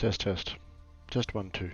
Test, test. Test 1, 2.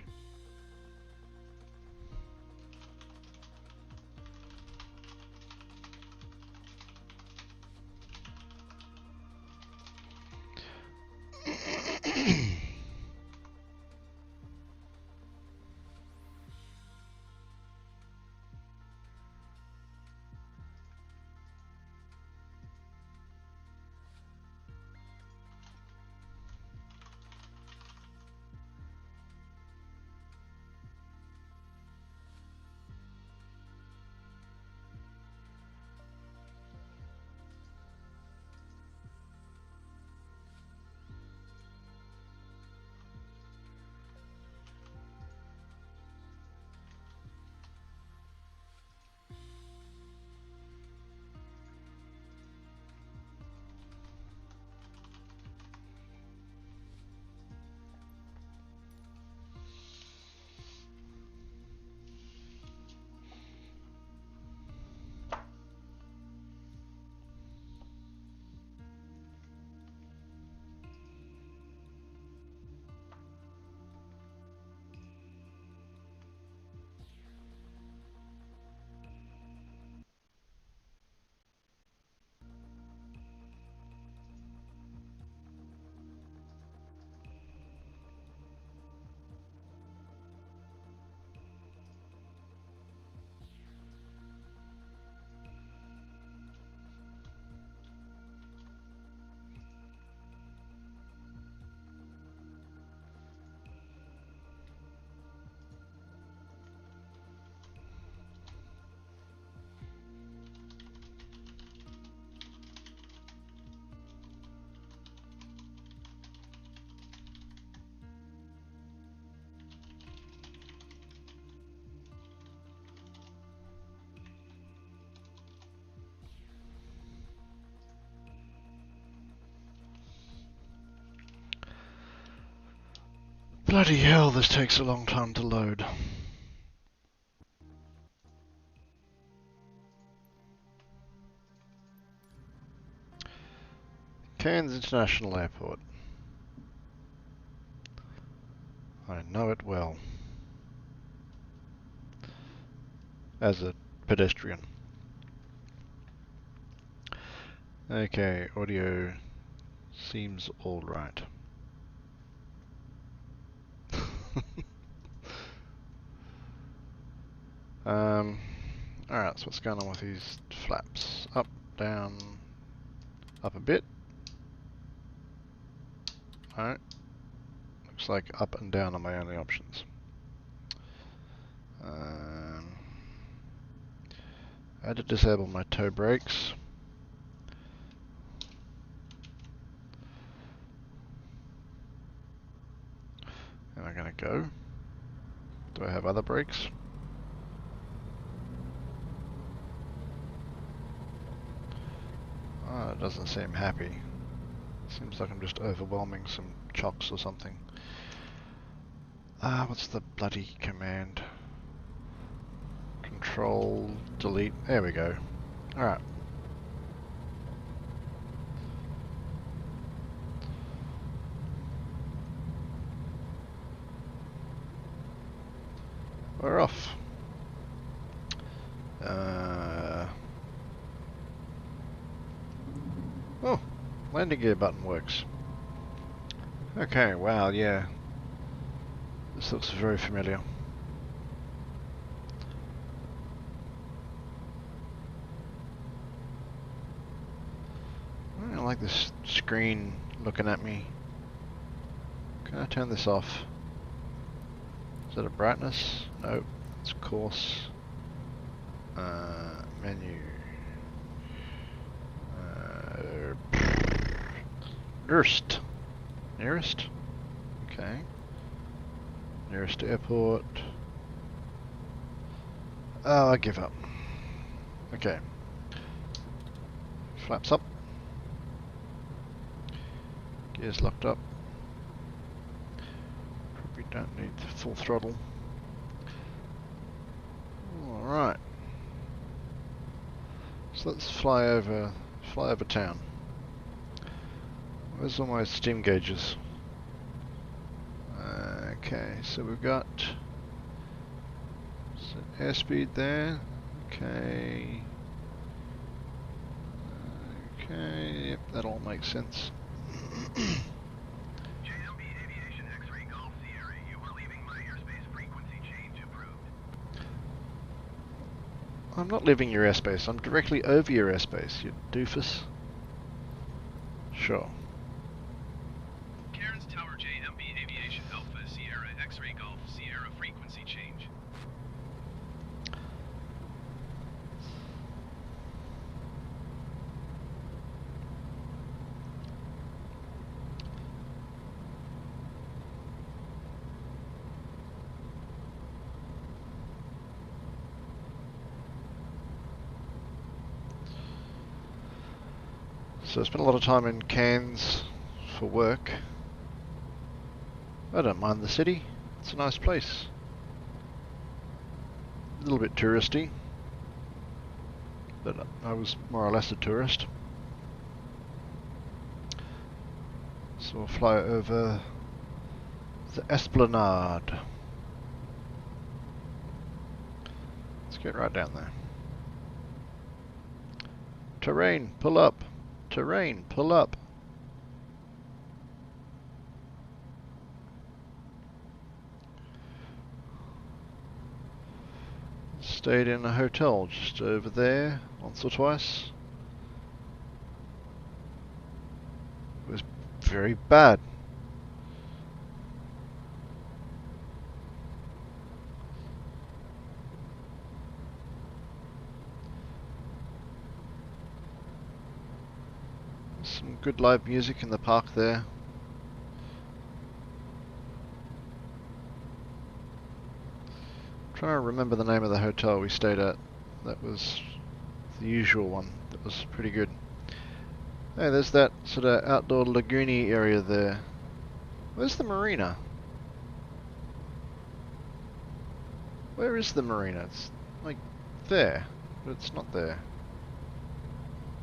Bloody hell, this takes a long time to load. Cairns International Airport. I know it well. As a pedestrian. Okay, audio seems alright. Alright, so what's going on with these flaps? Up, down, up a bit. Alright. Looks like up and down are my only options. I had to disable my toe brakes. Am I going to go? Do I have other brakes? Oh, it doesn't seem happy. Seems like I'm just overwhelming some chocks or something. What's the bloody command? Control, delete, there we go. Alright. We're off. Oh, landing gear button works. Okay, wow, yeah. This looks very familiar. I don't like this screen looking at me. Can I turn this off? Is that a brightness? Nope, it's coarse. Menu. Nearest? Okay. Nearest airport. Oh, I give up. Okay. Flaps up. Gears locked up. Probably don't need the full throttle. Alright. So let's fly over town. Where's all my steam gauges? Okay, so we've got airspeed there. Okay. Okay, yep, that all makes sense. JMB Aviation X-Ray Golf Sierra, you are leaving my airspace, frequency change approved. I'm not leaving your airspace, I'm directly over your airspace, you doofus. Sure. Cairns Tower JMB Aviation Alpha Sierra X-Ray Golf Sierra, frequency change. So I spent a lot of time in Cairns for work. I don't mind the city, it's a nice place. A little bit touristy, but I was more or less a tourist. So we'll fly over the Esplanade. Let's get right down there. Terrain, pull up. Terrain, pull up. Stayed in a hotel just over there once or twice. It was very bad. Some good live music in the park there. I'm trying to remember the name of the hotel we stayed at. That was the usual one. That was pretty good. Hey, there's that sort of outdoor lagoony area there. Where's the marina? Where is the marina? It's like there, but it's not there.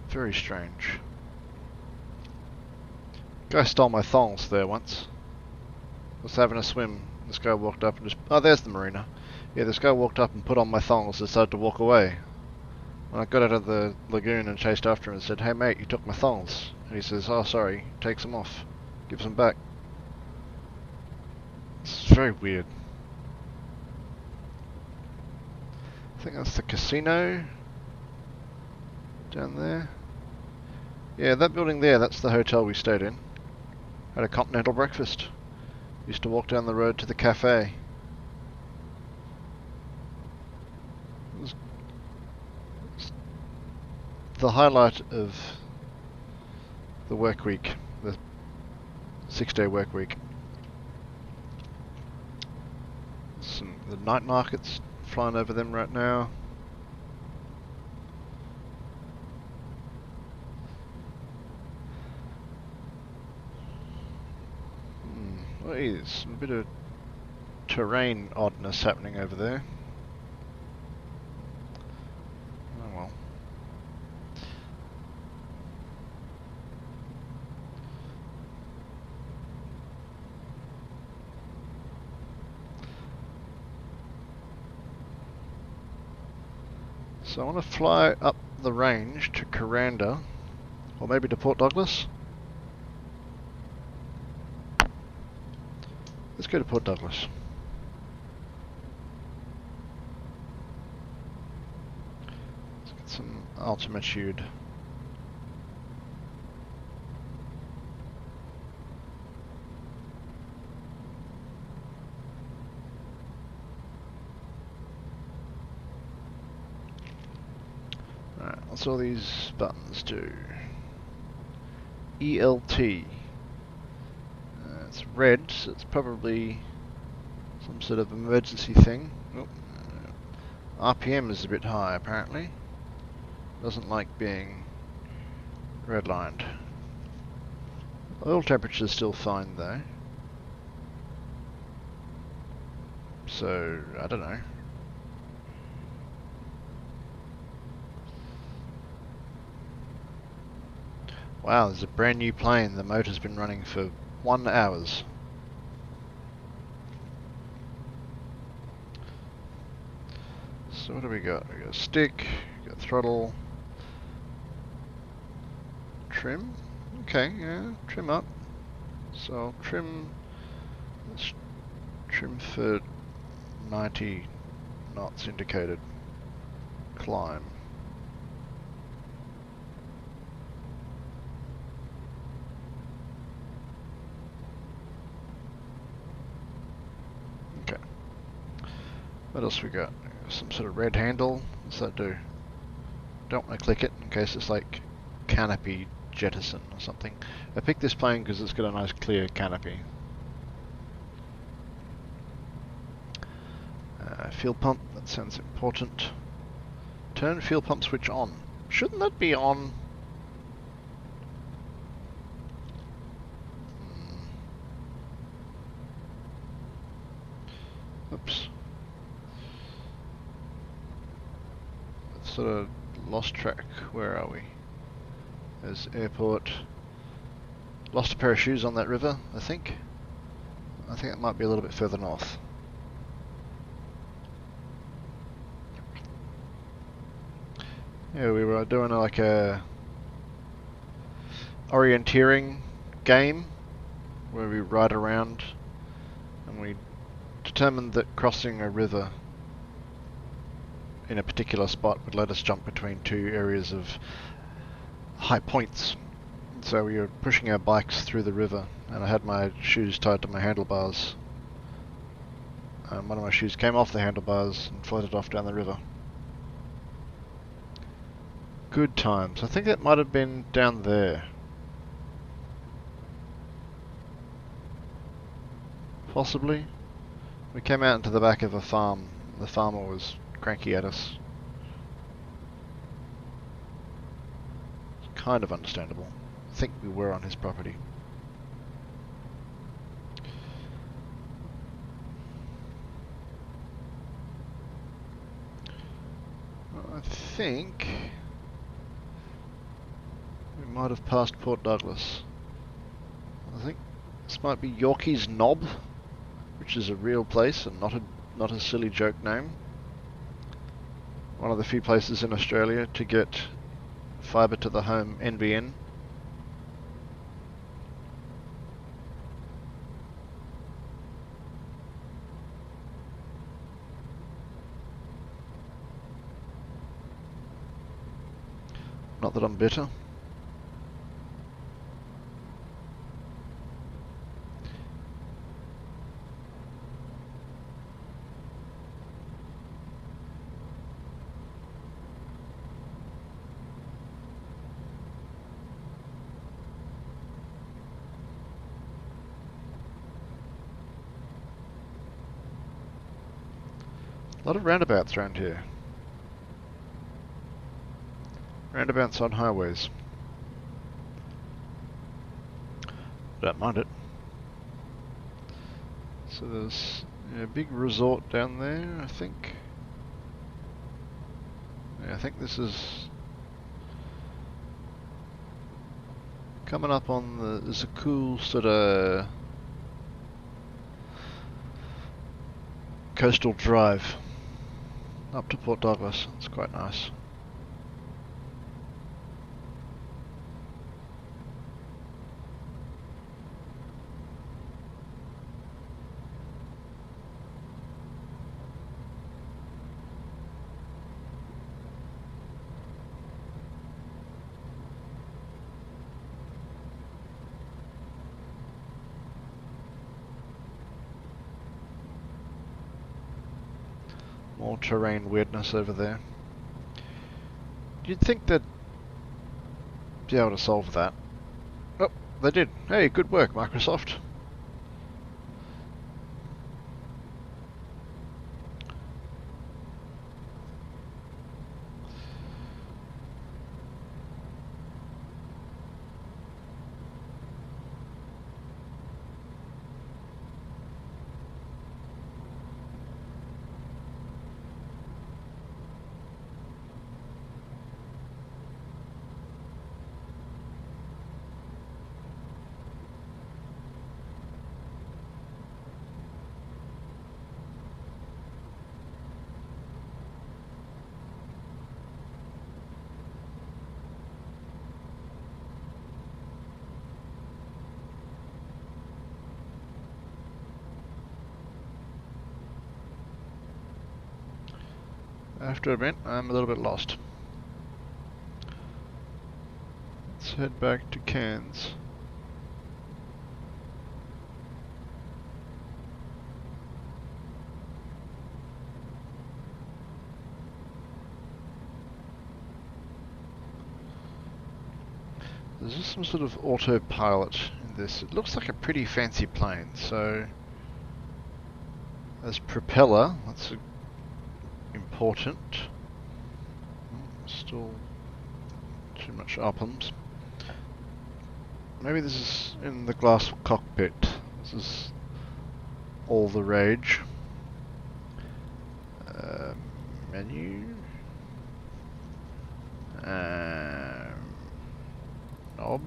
Very strange. Guy stole my thongs there once. I was having a swim. This guy walked up and just... Oh, there's the marina. Yeah, this guy walked up and put on my thongs and decided to walk away. When I got out of the lagoon and chased after him and said, "Hey mate, you took my thongs." And he says, "Oh, sorry, takes them off. Gives them back." It's very weird. I think that's the casino down there. Yeah, that building there, that's the hotel we stayed in. Had a continental breakfast. Used to walk down the road to the cafe. It was the highlight of the work week, the 6-day work week. The night markets, flying over them right now. What is a bit of terrain oddness happening over there. Oh well. So I want to fly up the range to Kuranda, or maybe to Port Douglas. Let's go to Port Douglas. Let's get some altitude. Alright, what's all these buttons do? ELT. It's red, so it's probably some sort of emergency thing. Oh, RPM is a bit high apparently. Doesn't like being redlined. Oil temperature is still fine though. So, I don't know. Wow, there's a brand new plane. The motor's been running for 1 hour. So what do we got? We got stick, we got throttle, trim. Okay, yeah, trim up. So I'll trim. Let's trim for 90 knots indicated. Climb. Okay. What else we got? Some sort of red handle. What's that do? Don't want to click it in case it's like canopy jettison or something. I picked this plane because it's got a nice clear canopy. Fuel pump, that sounds important. Turn fuel pump switch on. Shouldn't that be on? Oops. That's sort of lost track. Where are we? There's airport. Lost a pair of shoes on that river, I think. I think it might be a little bit further north. Yeah, we were doing like a orienteering game where we ride around and we determined that crossing a river in a particular spot would let us jump between two areas of high points. So we were pushing our bikes through the river and I had my shoes tied to my handlebars. One of my shoes came off the handlebars and floated off down the river. Good times. I think that might have been down there. Possibly. We came out into the back of a farm. The farmer was cranky at us. It's kind of understandable. I think we were on his property. I think we might have passed Port Douglas. I think this might be Yorkeys Knob, which is a real place and not a silly joke name. One of the few places in Australia to get fibre to the home NBN. Not that I'm bitter. A lot of roundabouts around here. Roundabouts on highways. Don't mind it. So there's a big resort down there, I think. Yeah, I think this is coming up on the. There's a cool sort of coastal drive up to Port Douglas. It's quite nice. More terrain weirdness over there. You'd think they'd be able to solve that. Oh, they did. Hey, good work, Microsoft. have to admit, I'm a little bit lost. Let's head back to Cairns. There's just some sort of autopilot in this. It looks like a pretty fancy plane, so as propeller, that's important. Still too much uplands. Maybe this is in the glass cockpit. This is all the rage. Menu. Knob.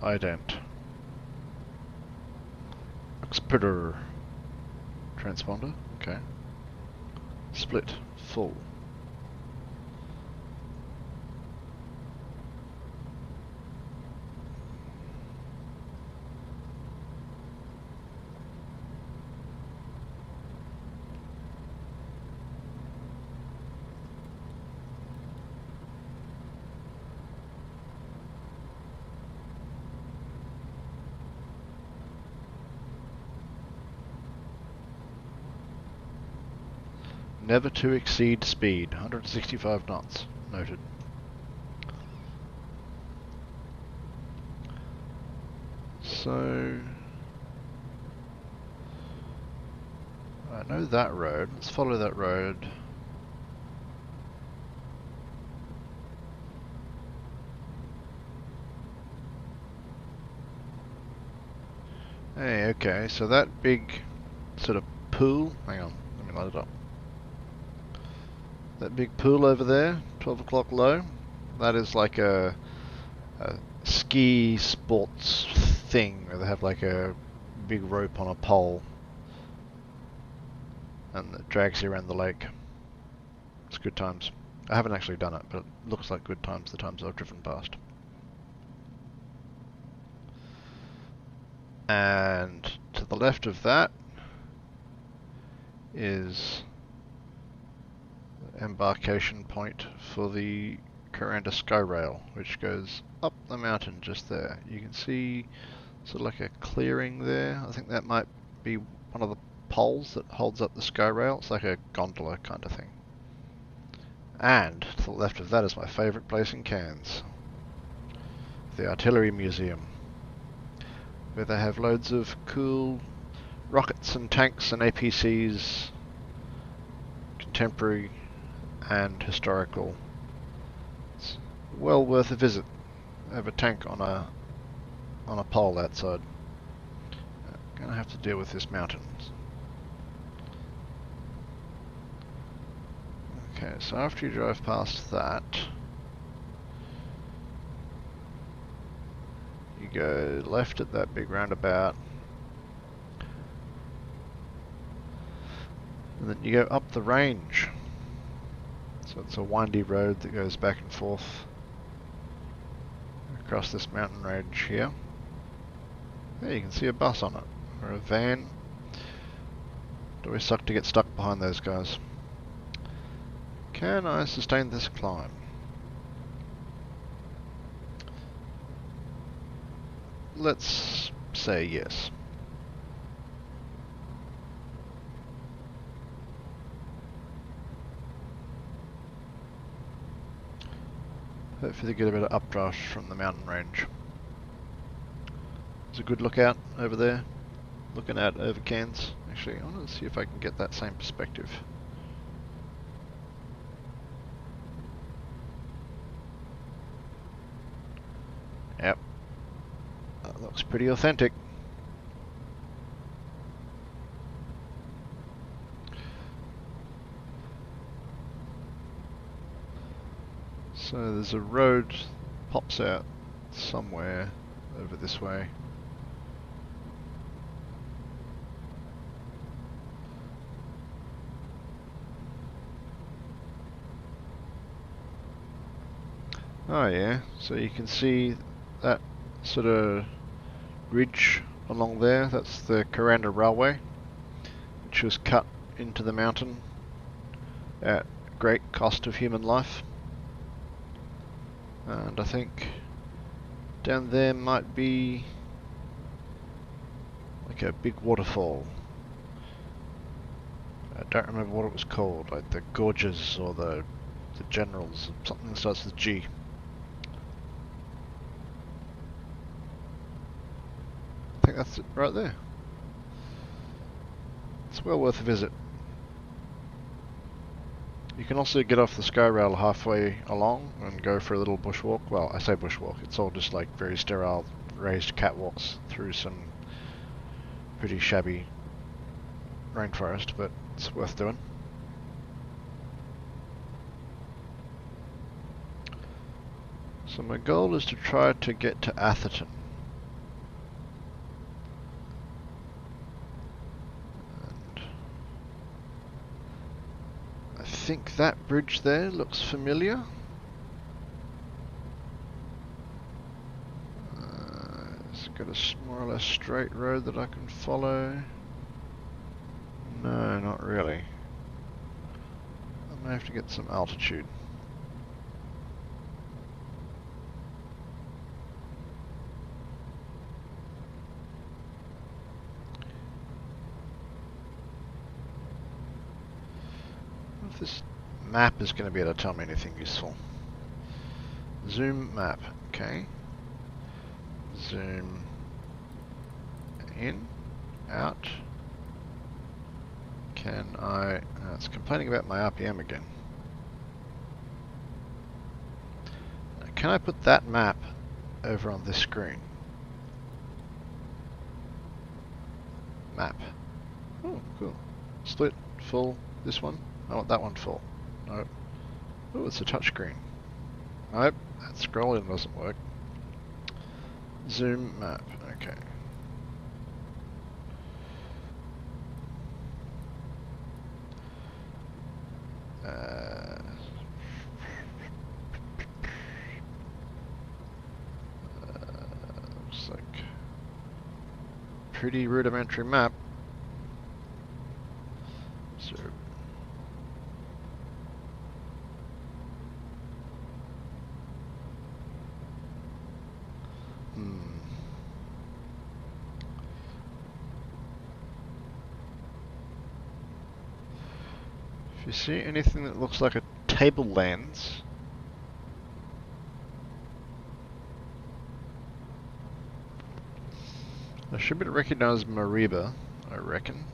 Ident. Expeder. Transponder. Okay. Split. Full. Never to exceed speed, 165 knots, noted. So, I know that road, let's follow that road. Hey, okay, so that big sort of pool, hang on, let me light it up. That big pool over there, 12 o'clock low, that is like a ski sports thing where they have like a big rope on a pole and it drags you around the lake. It's good times. I haven't actually done it, but it looks like good times the times I've driven past. And to the left of that is the embarkation point for the Kuranda Skyrail, which goes up the mountain just there. You can see sort of like a clearing there. I think that might be one of the poles that holds up the Skyrail. It's like a gondola kind of thing. And to the left of that is my favourite place in Cairns, the Artillery Museum, where they have loads of cool rockets and tanks and APCs, contemporary and historical. It's well worth a visit. They have a tank on a pole outside. Gonna have to deal with this mountain. Okay, so after you drive past that, you go left at that big roundabout, and then you go up the range. So it's a windy road that goes back and forth across this mountain range here. There you can see a bus on it, or a van. It always sucks to get stuck behind those guys. Can I sustain this climb? Let's say yes. Hopefully get a bit of updraft from the mountain range. There's a good lookout over there, looking out over Cairns. Actually, I want to see if I can get that same perspective. Yep, that looks pretty authentic. So there's a road pops out somewhere over this way. Oh yeah, so you can see that sort of ridge along there, that's the Kuranda Railway, which was cut into the mountain at great cost of human life. And I think down there might be like a big waterfall. I don't remember what it was called, like the Gorges or the Generals, something that starts with G. I think that's it right there. It's well worth a visit. You can also get off the Skyrail halfway along and go for a little bushwalk. Well, I say bushwalk, it's all just like very sterile raised catwalks through some pretty shabby rainforest, but it's worth doing. So my goal is to try to get to Atherton. And I think that bridge there looks familiar. It's got a more or less straight road that I can follow. No, not really. I may have to get some altitude. If this map is going to be able to tell me anything useful. Zoom map, okay. Zoom in, out. Can I... it's complaining about my RPM again. Can I put that map over on this screen? Map. Oh, cool. Split, full, this one. I want that one full. Nope. Oh, it's a touchscreen. Nope, that scrolling doesn't work. Zoom map, okay. Looks like pretty rudimentary map. So if you see anything that looks like a tablelands, I should be able to recognize Mariba, I reckon.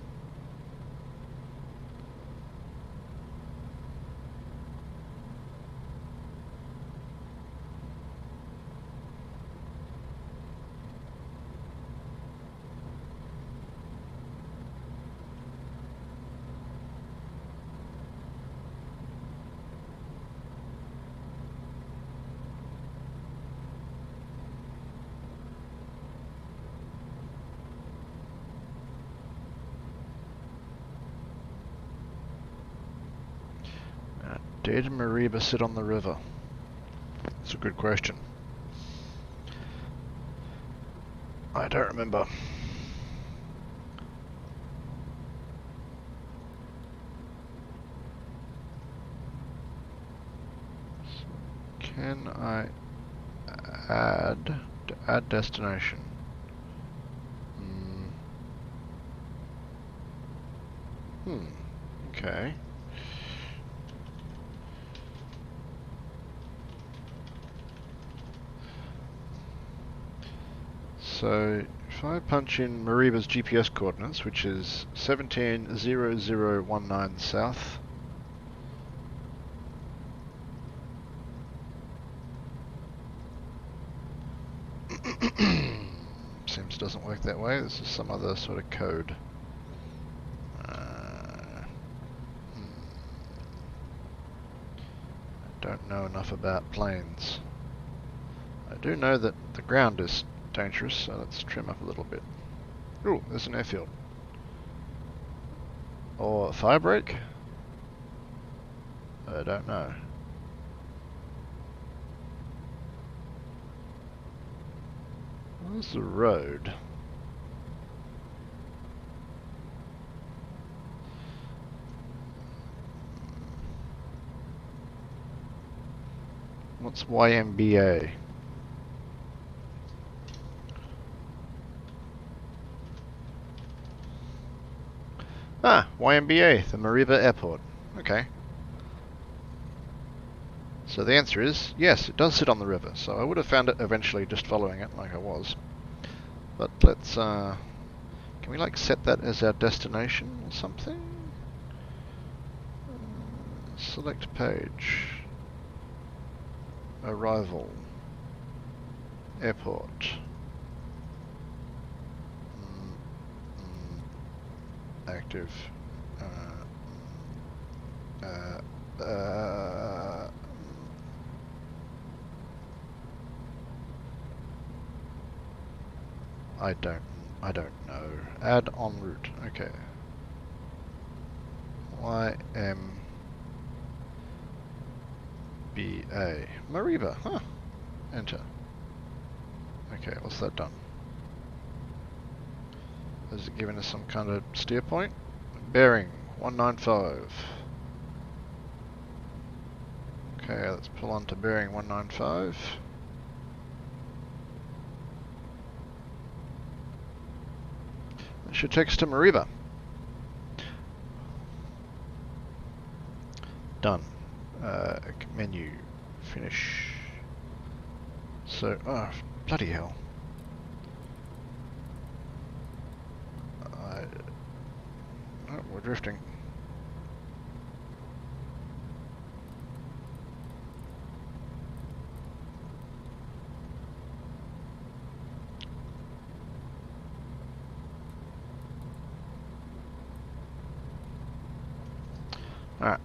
Did Mariba sit on the river? That's a good question. I don't remember. So can I add destination? Okay. So if I punch in Mariba's GPS coordinates, which is 170019 south, seems doesn't work that way. This is some other sort of code. I don't know enough about planes. I do know that the ground is dangerous, so let's trim up a little bit. Ooh, there's an airfield. Or a fire break? I don't know. Where's the road? What's YMBA? Ah, YMBA, the Mariba Airport. Okay. So the answer is, yes, it does sit on the river. So I would have found it eventually just following it like I was. But let's, can we like set that as our destination or something? Select page. Arrival. Airport. Active. I don't know. Add en route. Okay. YMBA. Mariba. Huh. Enter. Okay, what's that done? Is it giving us some kind of steer point? Bearing 195. Okay, let's pull on to bearing 195. That should take us to Mariba. Done. Menu. Finish. So, oh, bloody hell. Oh, we're drifting. Alright.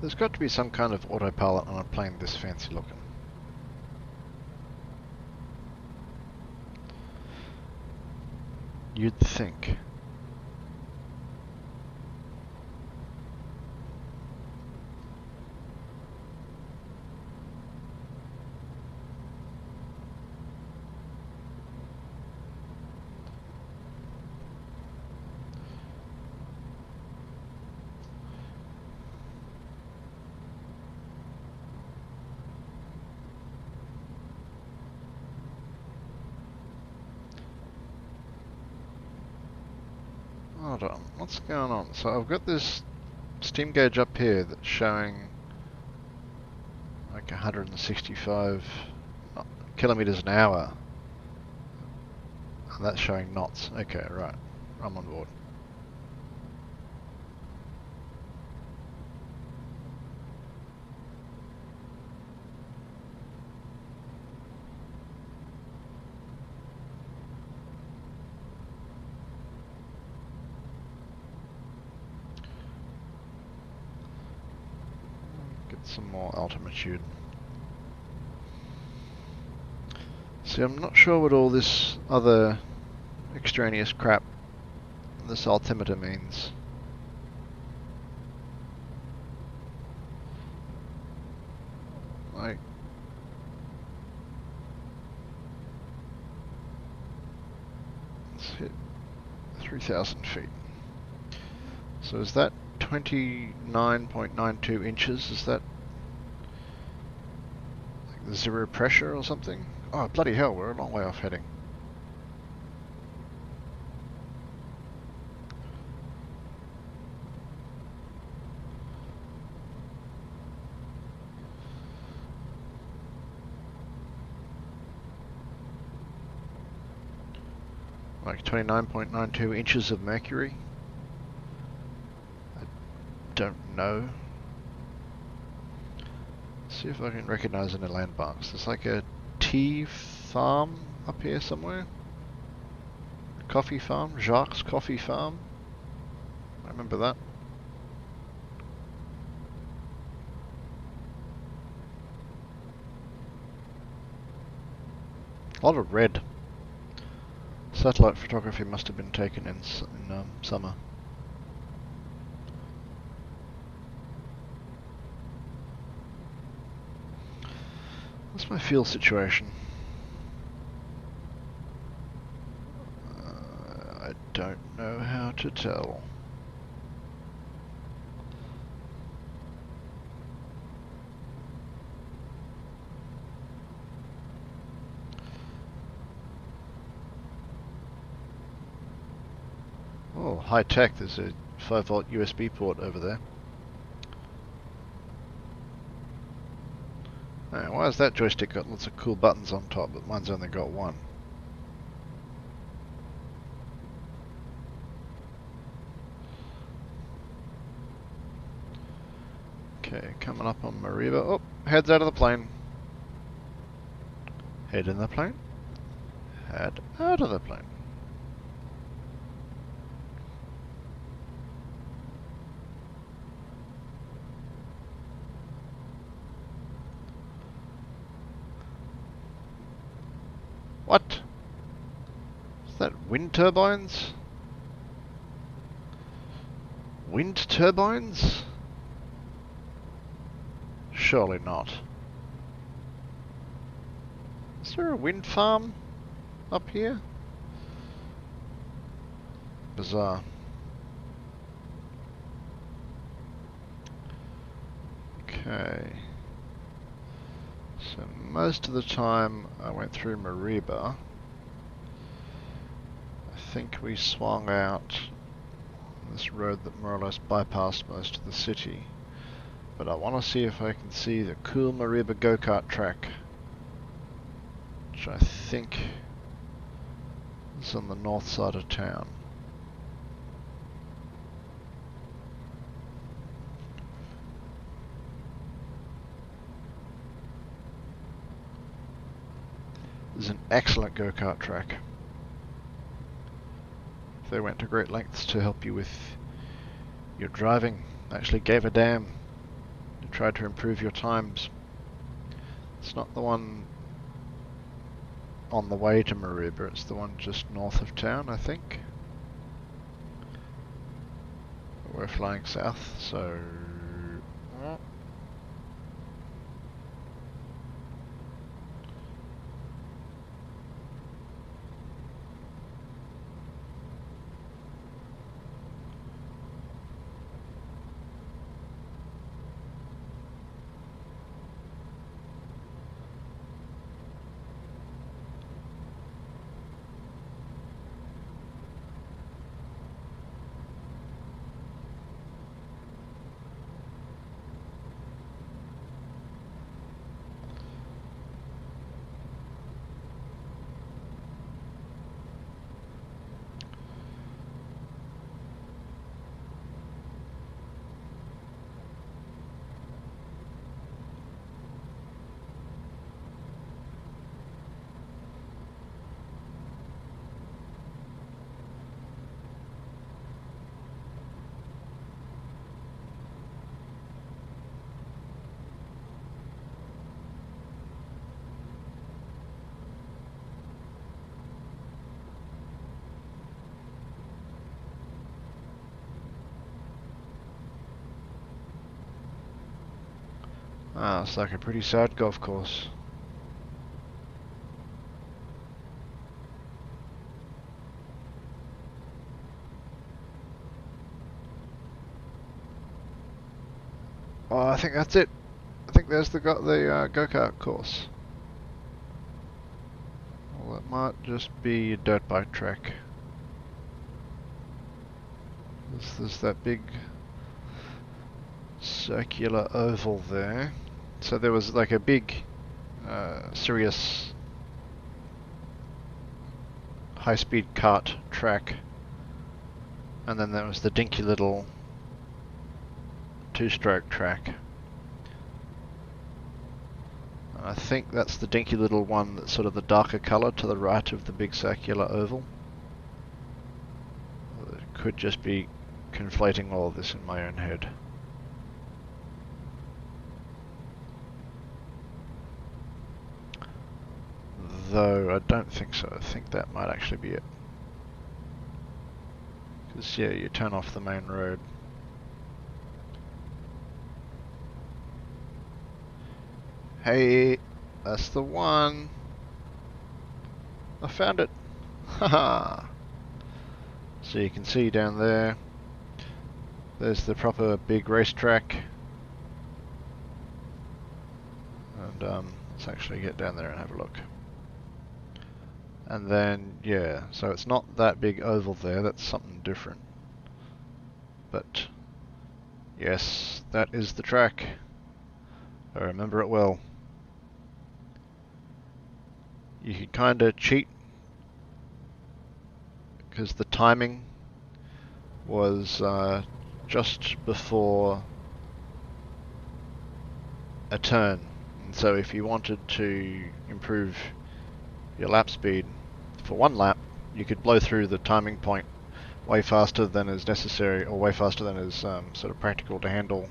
There's got to be some kind of autopilot on a plane this fancy looking. You'd think. Hold on, what's going on? So I've got this steam gauge up here that's showing like 165 kilometers an hour. And that's showing knots. Okay, right. I'm on board. Some more altitude. See, I'm not sure what all this other extraneous crap, this altimeter means. Like, let's hit 3,000 feet. So is that 29.92 inches? Is that like the zero pressure or something? Oh, bloody hell, we're a long way off heading. Like 29.92 inches of mercury? I don't know. Let's see if I can recognize any landmarks. There's like a tea farm up here somewhere. Coffee farm, Jacques Coffee Farm. remember that. A lot of red. Satellite photography must have been taken in summer. What's my fuel situation? I don't know how to tell. Oh, high tech. There's a 5-volt USB port over there. Why has that joystick got lots of cool buttons on top, but mine's only got one? Okay, coming up on Mariba. Oh, heads out of the plane. Head in the plane. Head out of the plane. What? Is that wind turbines? Wind turbines? Surely not. Is there a wind farm up here? Bizarre. Okay. So most of the time I went through Mariba. I think we swung out this road that more or less bypassed most of the city. But I want to see if I can see the cool Mariba go-kart track, which I think is on the north side of town. There's an excellent go-kart track. They went to great lengths to help you with your driving. Actually gave a damn. They tried to improve your times. It's not the one on the way to Mariba, it's the one just north of town, I think. We're flying south, so... Ah, it's like a pretty sad golf course. Oh, I think that's it. I think there's the go-kart course. Well, it might just be a dirt bike track. There's that big circular oval there. So there was like a big Sirius high-speed kart track, and then there was the dinky little two-stroke track. And I think that's the dinky little one that's sort of the darker colour to the right of the big circular oval. It could just be conflating all of this in my own head. Though I don't think so. I think that might actually be it. Because yeah, you turn off the main road. Hey, that's the one. I found it. Haha. So you can see down there, there's the proper big racetrack. And let's actually get down there and have a look. And then, yeah, so it's not that big oval there, that's something different. But, yes, that is the track. I remember it well. You could kind of cheat, because the timing was just before a turn. And so if you wanted to improve your lap speed for one lap, you could blow through the timing point way faster than is necessary, or way faster than is sort of practical to handle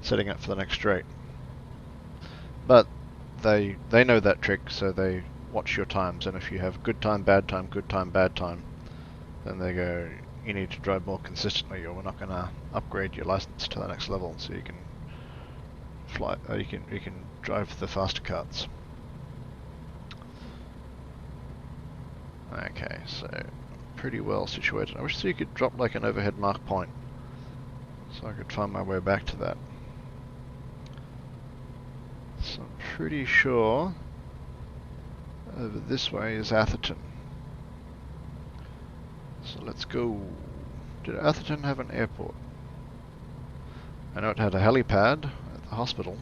setting up for the next straight. But they know that trick, so they watch your times, and if you have good time, bad time, good time, bad time, then they go, you need to drive more consistently, or we're not going to upgrade your license to the next level, so you can fly. You can drive the faster carts. Okay, so pretty well situated. I wish you could drop like an overhead mark point, so I could find my way back to that. So I'm pretty sure over this way is Atherton. So let's go. Did Atherton have an airport? I know it had a helipad at the hospital.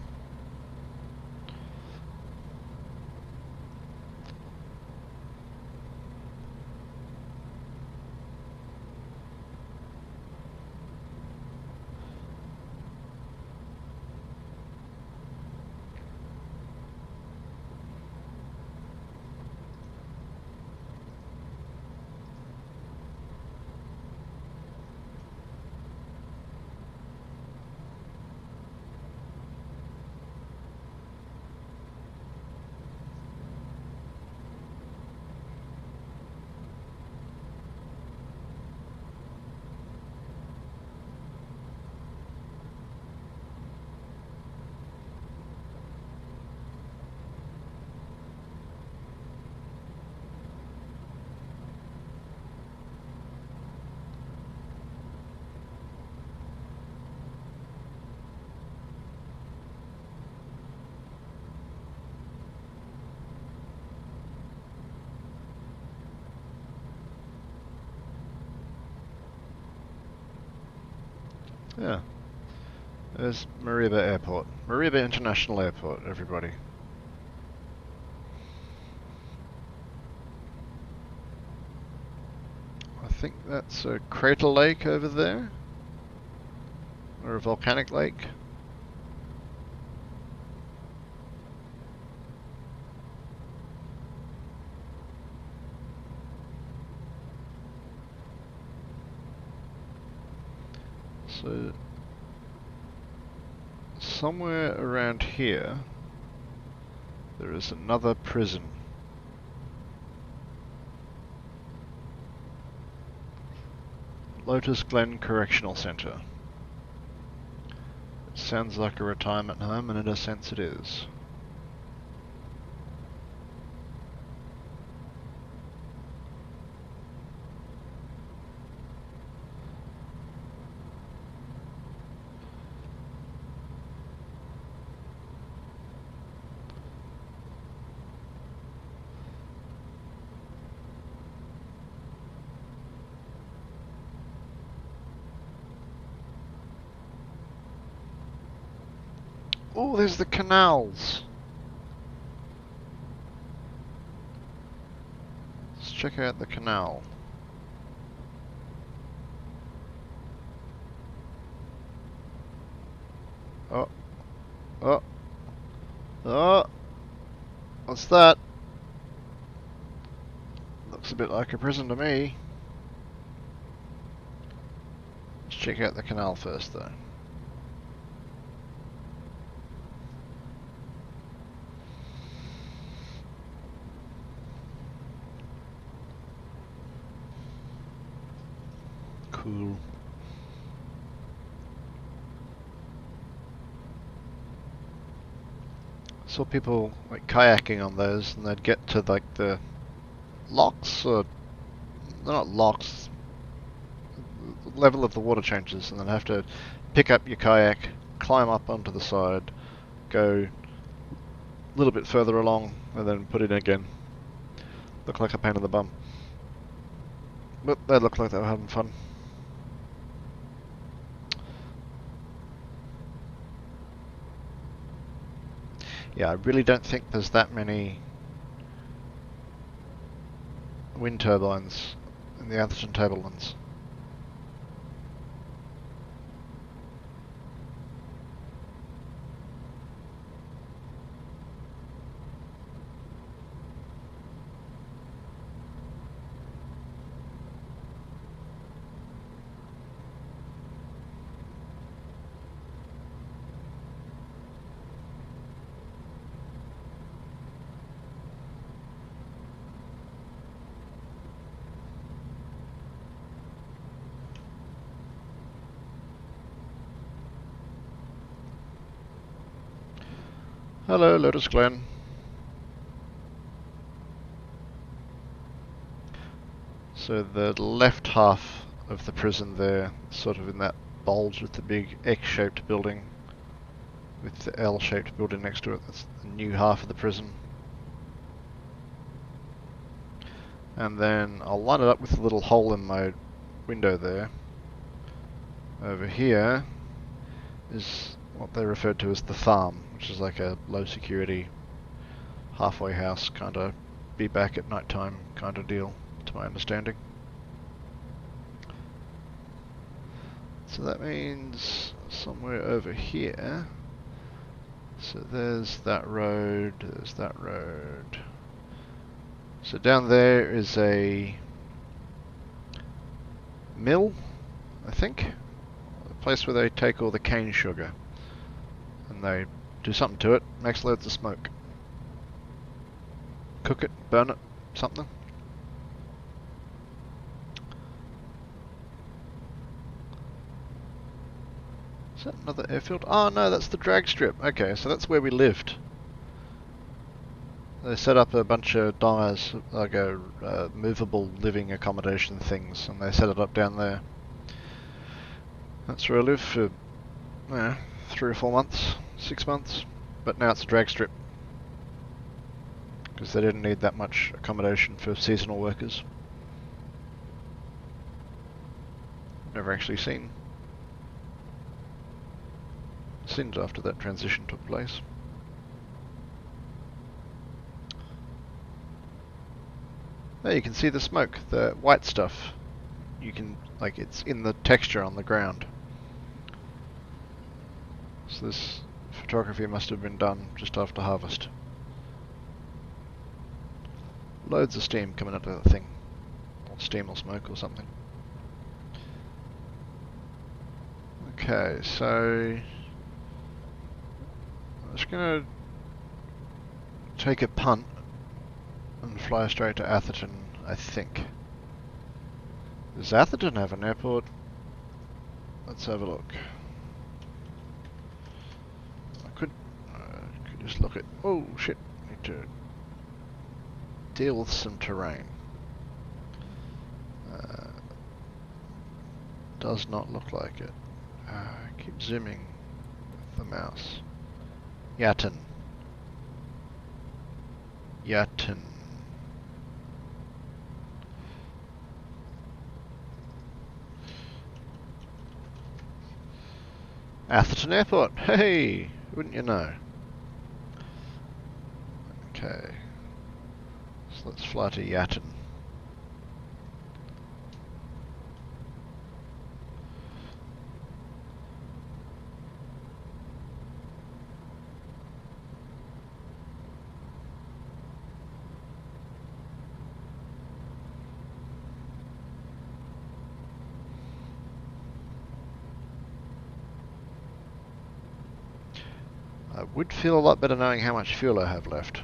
Yeah. There's Mariba Airport. Mariba International Airport, everybody. I think that's a crater lake over there. Or a volcanic lake. So somewhere around here there is another prison. Lotus Glen Correctional Center. It sounds like a retirement home, and in a sense it is. Oh, there's the canals. Let's check out the canal. Oh. Oh. Oh. What's that? Looks a bit like a prison to me. check out the canal first, though. Cool. Saw people like kayaking on those, and they'd get to like the locks, or they're not locks. The level of the water changes, and then have to pick up your kayak, climb up onto the side, go a little bit further along, and then put it in again. Look like a pain in the bum. But they looked like they were having fun. Yeah, I really don't think there's that many wind turbines in the Atherton Tablelands. Hello, Lotus Glen. So the left half of the prison there, sort of in that bulge with the big X-shaped building, with the L-shaped building next to it, that's the new half of the prison. And then I'll line it up with a little hole in my window there. Over here is what they referred to as the farm, which is like a low security halfway house, kind of be back at night time kind of deal, to my understanding. So that means somewhere over here. So there's that road, there's that road. So down there is a mill, I think. A place where they take all the cane sugar. And they do something to it, makes loads of smoke. Cook it, burn it, something. Is that another airfield? Oh no, that's the drag strip. Okay, so that's where we lived. They set up a bunch of dyers, like a movable living accommodation things, and they set it up down there. That's where I lived for 3 or 4 months, 6 months, but now it's a drag strip because they didn't need that much accommodation for seasonal workers. Never actually seen since after that transition took place. There you can see the smoke, the white stuff. You can, like, it's in the texture on the ground. So this photography must have been done just after harvest. Loads of steam coming out of that thing. Or steam or smoke or something. Okay, so I'm just going to take a punt and fly straight to Atherton, I think. Does Atherton have an airport? Let's have a look. I could just look at... Oh shit, need to deal with some terrain. Does not look like it. Keep zooming with the mouse. Yatton. Yatton. Atherton Airport. Hey, wouldn't you know? Okay. So let's fly to Yatton. would feel a lot better knowing how much fuel I have left.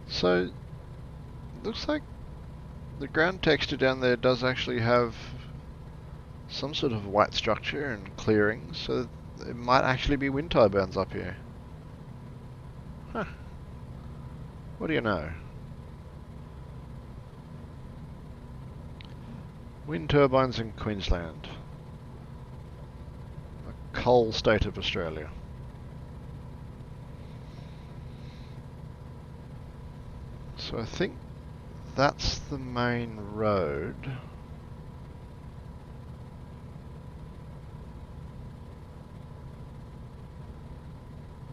So, looks like the ground texture down there does actually have some sort of white structure and clearing, so it might actually be wind turbines up here. Huh. What do you know? Wind turbines in Queensland. A coal state of Australia. So I think that's the main road.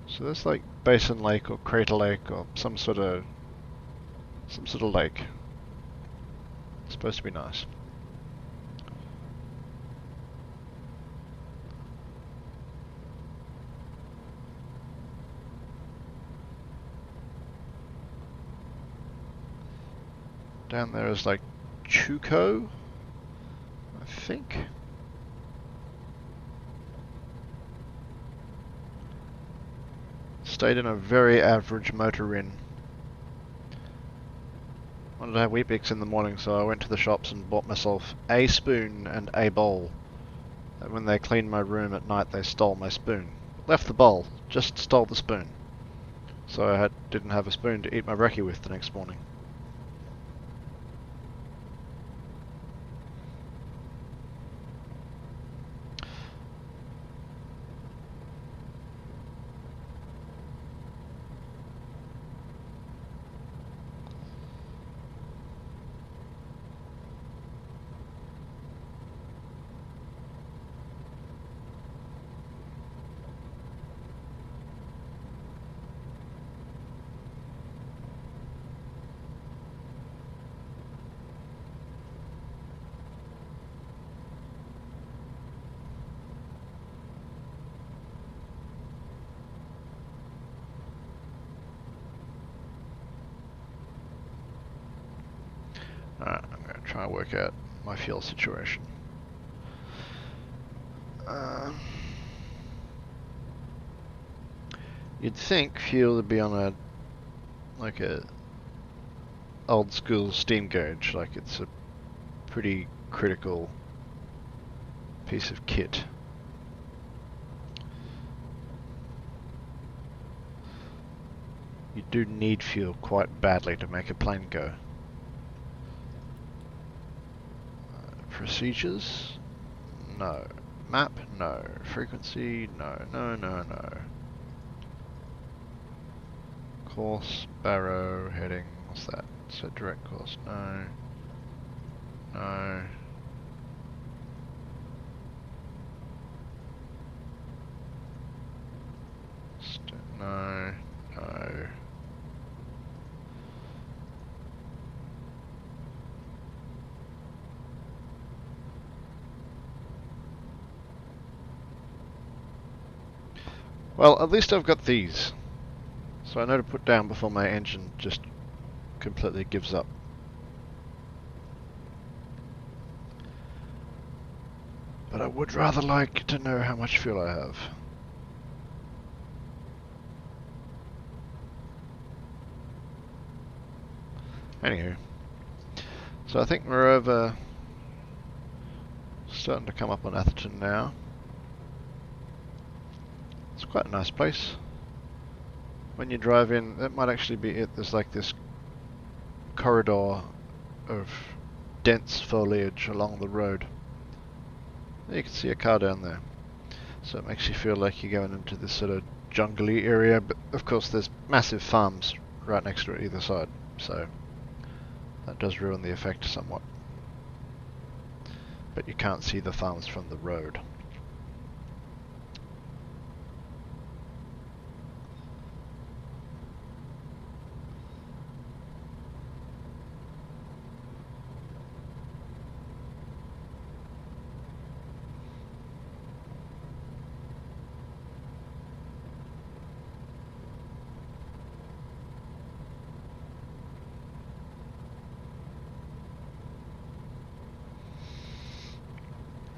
So that's like Basin Lake or Crater Lake or some sort of lake. It's supposed to be nice. Down there is like Chuko, I think. Stayed in a very average motor inn. Wanted to have Weet-Bix in the morning, so I went to the shops and bought myself a spoon and a bowl. And when they cleaned my room at night, they stole my spoon. Left the bowl, just stole the spoon. So I didn't have a spoon to eat my brekkie with the next morning. Alright, I'm going to try and work out my fuel situation. You'd think fuel would be on a old school steam gauge, like it's a pretty critical piece of kit. You do need fuel quite badly to make a plane go. Procedures? No. Map? No. Frequency? No. No, no, no. Course, barrow, heading, what's that? Set direct course, no. No. No. No. Well, at least I've got these. So I know to put down before my engine just completely gives up. But I would rather like to know how much fuel I have. Anywho. So I think we're over... starting to come up on Atherton now. It's quite a nice place. When you drive in, that might actually be it. There's like this corridor of dense foliage along the road. You can see a car down there. So it makes you feel like you're going into this sort of jungly area, but of course there's massive farms right next to it either side, so that does ruin the effect somewhat. But you can't see the farms from the road.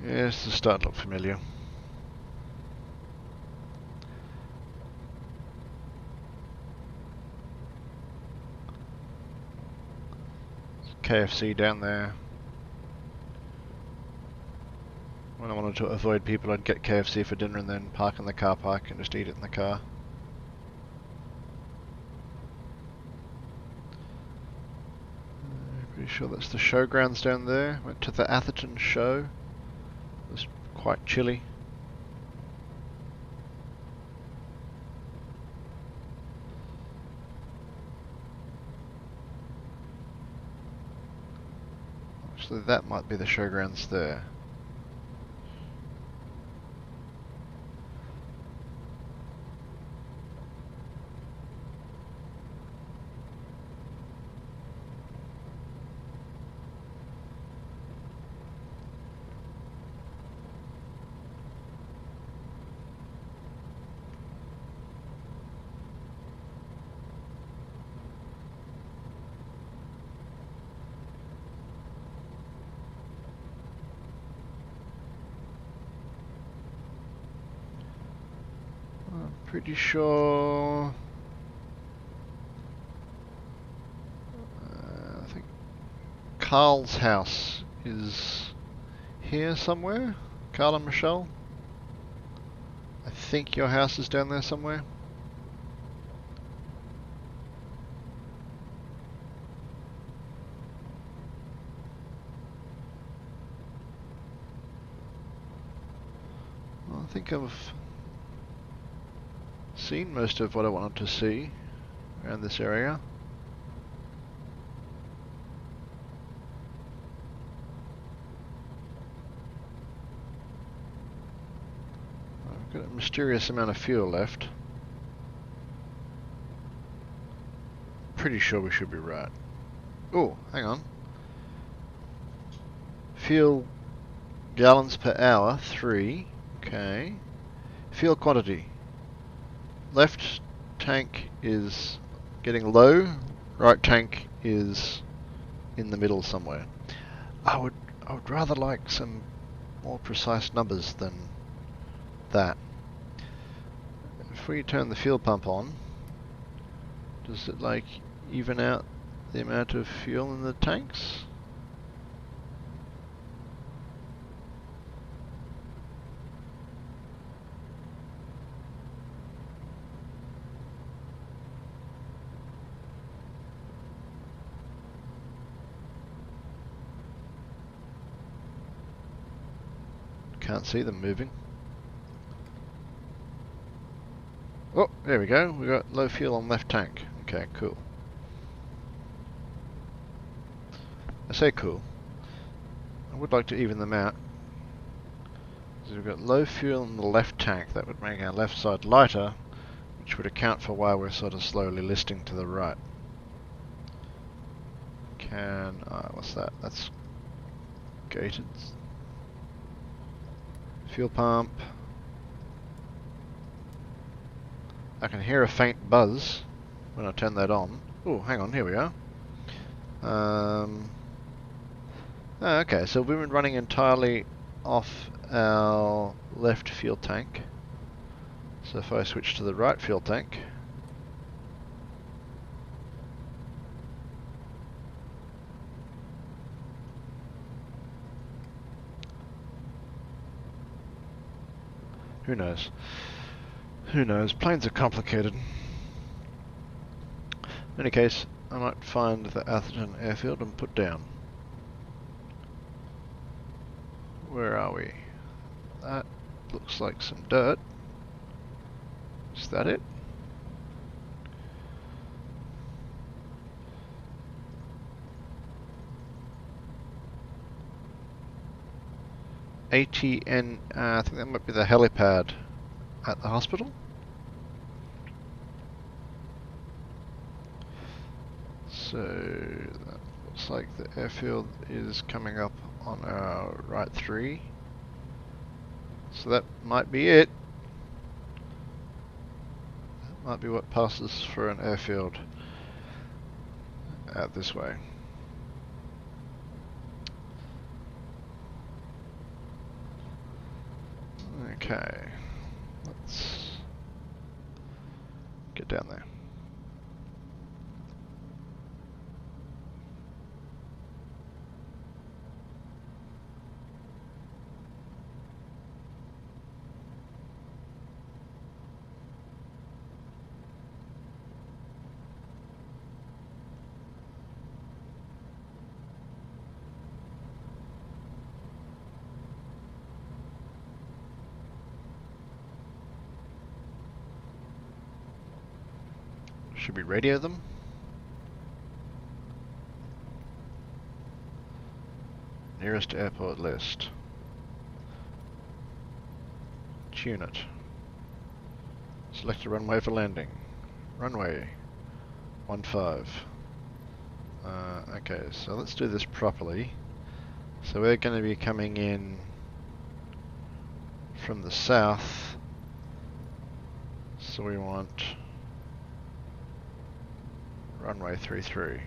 Yes, the start look familiar. KFC down there. When I wanted to avoid people, I'd get KFC for dinner and then park in the car park and just eat it in the car. Pretty sure that's the showgrounds down there. Went to the Atherton show. It was quite chilly. Actually, that might be the showgrounds there. Pretty sure. I think Carl's house is here somewhere. Carl and Michelle. I think your house is down there somewhere. Well, I think I've seen most of what I wanted to see around this area. I've got a mysterious amount of fuel left. Pretty sure we should be right. Oh, hang on. Fuel gallons per hour, 3. Okay. Fuel quantity. Left tank is getting low, right tank is in the middle somewhere. I would rather like some more precise numbers than that. If we turn the fuel pump on, does it like even out the amount of fuel in the tanks? Can't see them moving. Oh, there we go. We got low fuel on left tank. Okay, cool. I say cool. I would like to even them out. So we've got low fuel in the left tank. That would make our left side lighter, which would account for why we're sort of slowly listing to the right. What's that? That's gated. Fuel pump. I can hear a faint buzz when I turn that on. Oh, hang on, here we are. Okay, so we've been running entirely off our left fuel tank. So if I switch to the right fuel tank, who knows? Who knows? Planes are complicated. In any case, I might find the Atherton airfield and put down. Where are we? That looks like some dirt. Is that it? ATN, I think that might be the helipad at the hospital. So that looks like the airfield is coming up on our right 3. So that might be it. That might be what passes for an airfield out this way. Okay, let's get down there. Should we radio them? Nearest airport list. Tune it. Select a runway for landing. Runway 15. Okay, so let's do this properly. So we're going to be coming in from the south. So we want runway 33.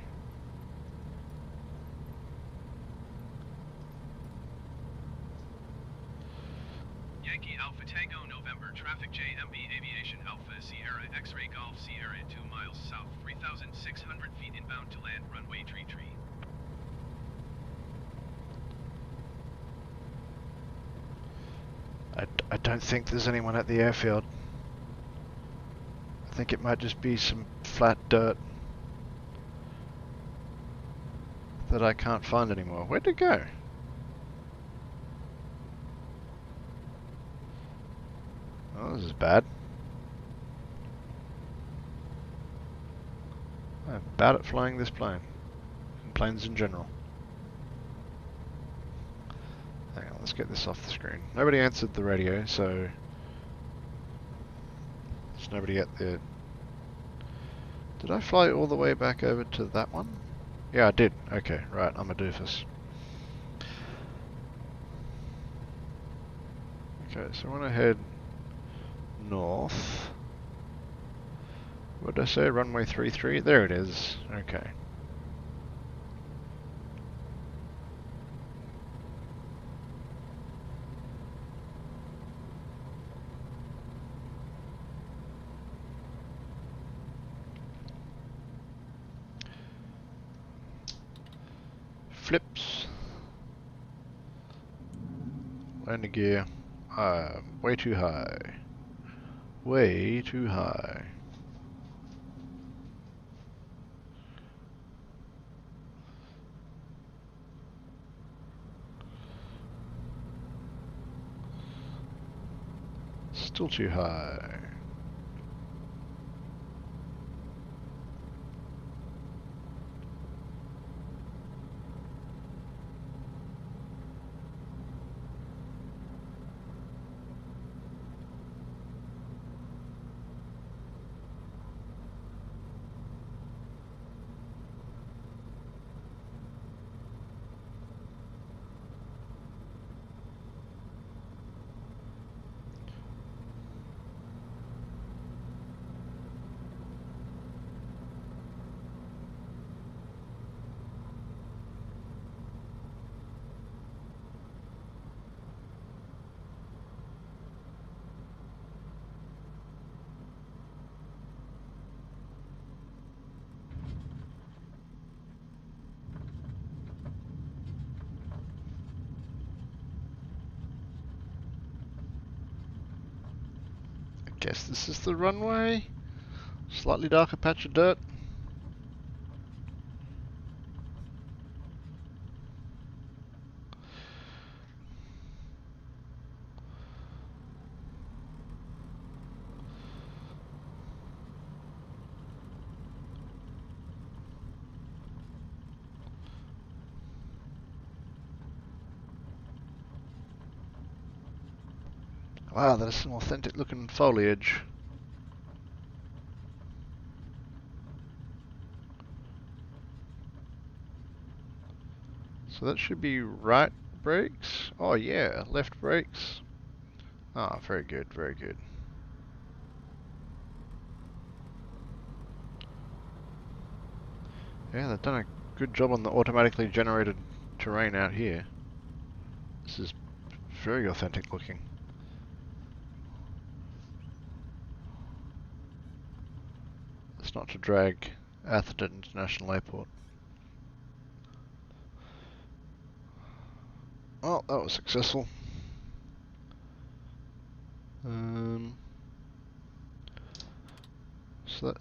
Yankee Alpha Tango November traffic JMB Aviation Alpha Sierra X-Ray Golf Sierra 2 miles south 3,600 feet inbound to land runway 33. I don't think there's anyone at the airfield. I think it might just be some flat dirt that I can't find anymore. Where'd it go? Oh, this is bad. I'm bad at flying this plane. And planes in general. Hang on, let's get this off the screen. Nobody answered the radio, so there's nobody at the... Did I fly all the way back over to that one? Yeah, I did. Okay, right, I'm a doofus. Okay, so I want to head north. What did I say? Runway 33? There it is. Okay. Flips. Landing gear. Way too high. Way too high. Still too high. Guess this is the runway. Slightly darker patch of dirt. Wow, that is some authentic looking foliage. So that should be right brakes. Oh yeah, left brakes. Ah, very good, very good. Yeah, they've done a good job on the automatically generated terrain out here. This is very authentic looking. It's not to drag Atherton International Airport. Oh, that was successful. So that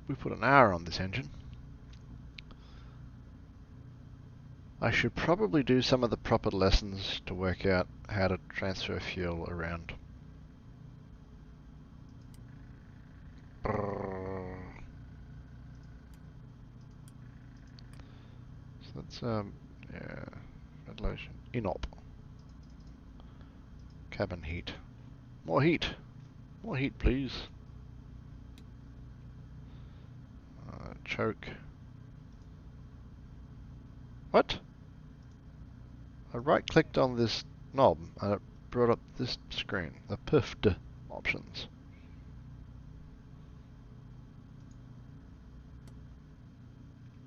we put an hour on this engine. I should probably do some of the proper lessons to work out how to transfer fuel around. So that's yeah, ventilation, inop, cabin heat, more heat, more heat, please. Choke. What? I right-clicked on this knob and it brought up this screen, the PIFD options.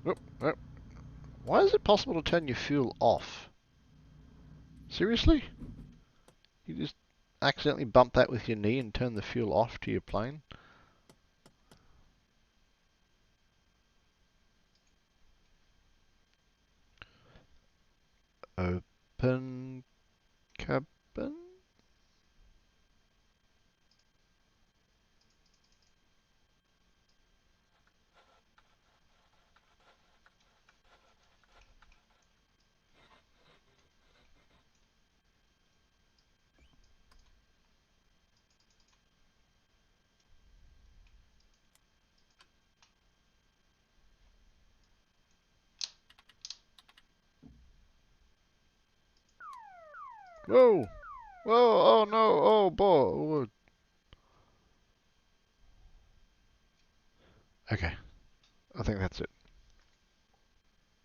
Oop, oop. Why is it possible to turn your fuel off? Seriously? You just accidentally bump that with your knee and turn the fuel off to your plane? Open cabin? Whoa! Whoa! Oh no! Oh boy! Okay, I think that's it.